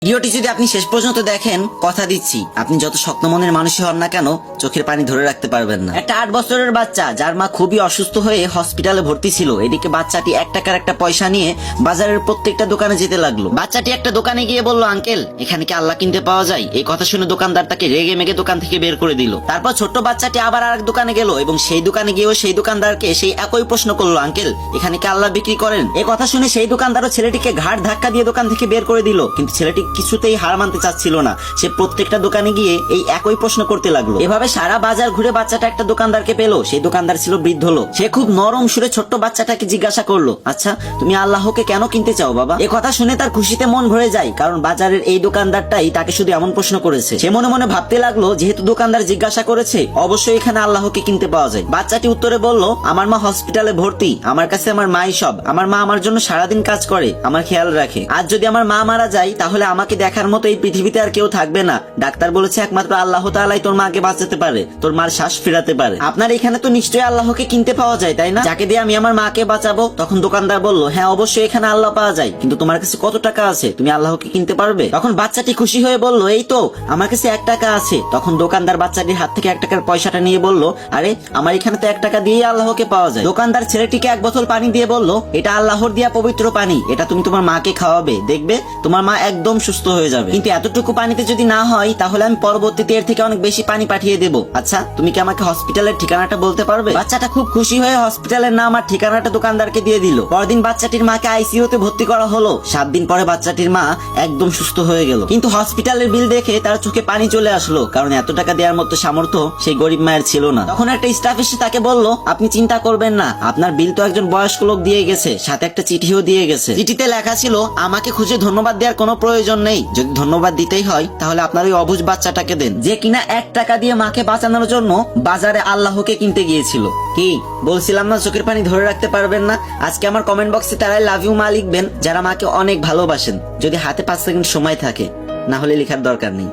ভিডিওটি যদি আপনি শেষ পর্যন্ত দেখেন, কথা দিচ্ছি আপনি যত শক্ত মনের মানুষই হন না কেন, চোখের পানি ধরে রাখতে পারবেন না। একটা 8 বছরের বাচ্চা যার মা খুবই অসুস্থ হয়ে হসপিটালে ভর্তি ছিল, এদিকে বাচ্চাটি 1 টাকার একটা পয়সা নিয়ে বাজারের প্রত্যেকটা দোকানে যেতে লাগলো। বাচ্চাটি একটা দোকানে গিয়ে বলল, আঙ্কেল এখানে কি আল্লাহ কিনতে পাওয়া যায়? এই কথা শুনে দোকানদার তাকে রেগে মেগে দোকান থেকে বের করে দিল। তারপর ছোট্ট বাচ্চাটি আবার আরেক দোকানে গেল এবং সেই দোকানে গিয়েও সেই দোকানদারকে সেই একই প্রশ্ন করলো, আঙ্কেল এখানে কি আল্লাহ বিক্রি করেন? এই কথা শুনে সেই দোকানদারও ছেলেটিকে ঘাড় ধাক্কা দিয়ে দোকান থেকে বের করে দিল, কিন্তু ছেলেটি কিছুতেই হার মানতে চাচ্ছিল না। সে প্রত্যেকটা দোকানে গিয়ে এই একই প্রশ্ন করতে লাগলো। এভাবে সারা বাজার ঘুরে বাচ্চাটা একটা দোকানদারকে পেল। সেই দোকানদার ছিল বৃদ্ধ লোক। সে খুব নরম সুরে ছোট্ট বাচ্চাটাকে জিজ্ঞাসা করলো, আচ্ছা তুমি আল্লাহকে কেন কিনতে চাও বাবা? এ কথা শুনে তার খুশিতে মন ভরে যায়, কারণ বাজারের এই দোকানদারটাই তাকে শুধু এমন প্রশ্ন করেছে। সে মনে মনে ভাবতে লাগলো, যেহেতু দোকানদার জিজ্ঞাসা করেছে, অবশ্যই এখানে আল্লাহকে কিনতে পাওয়া যায়। বাচ্চাটি উত্তরে বলল, আমার মা হসপিটালে ভর্তি, আমার কাছে আমার মাই সব। আমার মা আমার জন্য সারাদিন কাজ করে, আমার খেয়াল রাখে। আজ যদি আমার মা মারা যায়, তাহলে আমাকে দেখার মতো এই পৃথিবীতে আর কেউ থাকবে না। ডাক্তার বলেছে একমাত্র আল্লাহ তাআলাই তোর মাকে বাঁচাতে পারে, তোর মার শ্বাস ফেরাতে পারে। আপনার এখানে তো নিশ্চয়ই আল্লাহকে কিনতে পাওয়া যায়, তাই না? যাকে দিয়ে আমি আমার মাকে বাঁচাবো। তখন দোকানদার বলল, হ্যাঁ অবশ্যই এখানে আল্লাহ পাওয়া যায়, কিন্তু তোমার কাছে কত টাকা আছে? তুমি আল্লাহকে কিনতে পারবে? তখন বাচ্চাটি খুশি হয়ে বলল, এই তো আমার কাছে 1 টাকা আছে। তখন দোকানদার বাচ্চাটির হাত থেকে 1 টাকার পয়সাটা নিয়ে বলল, আরে আমার এখানে তো 1 টাকা দিয়েই আল্লাহকে পাওয়া যায়। দোকানদার ছেলেটিকে 1 বোতল পানি দিয়ে বলল, এটা আল্লাহর দিয়া পবিত্র পানি, এটা তুমি তোমার মাকে খাওয়াবে, দেখবে তোমার মা একদম সুস্থ হয়ে যাবে। কিন্তু এতটুকু পানিতে যদি না হয়, তাহলে আমি পরবর্তীতে এর থেকে অনেক বেশি পানি পাঠিয়ে দেব। আচ্ছা তুমি কি আমাকে হসপিটালের ঠিকানাটা বলতে পারবে? বাচ্চাটা খুব খুশি হয়ে হসপিটালের নাম আর ঠিকানাটা দোকানদারকে দিয়ে দিল। পরদিন বাচ্চাটির মাকে আইসিইউতে ভর্তি করা হলো। 7 দিন পরে বাচ্চাটির মা একদম সুস্থ হয়ে গেল। কিন্তু হসপিটালের বিল দেখে তার চোখে পানি চলে আসলো, কারণ এত টাকা দেওয়ার মতো সামর্থ্য সেই গরিব মায়ের ছিল না। তখন একটা স্টাফ এসে তাকে বলল, আপনি চিন্তা করবেন না, আপনার বিল তো একজন বয়স্ক লোক দিয়ে গেছে, সাথে একটা চিঠিও দিয়ে গেছে। চিঠিতে লেখা ছিল, আমাকে খুঁজে ধন্যবাদ দেওয়ার কোনো প্রয়োজন নেই, যদি ধন্যবাদ দিতেই হয় তাহলে আপনার ওই অবুঝ বাচ্চাটাকে দেন, যে কিনা 1 টাকা দিয়ে মাকে বাঁচানোর জন্য বাজারে আল্লাহকে কিনতে গিয়েছিল। কি বলছিলাম না, চোখের পানি ধরে রাখতে পারবেন না? আজকে আমার কমেন্ট বক্সে তারাই লাভ ইউ মা লিখবেন যারা মাকে অনেক ভালোবাসেন, যদি হাতে 5 সেকেন্ড সময় থাকে, না হলে লেখার দরকার নেই।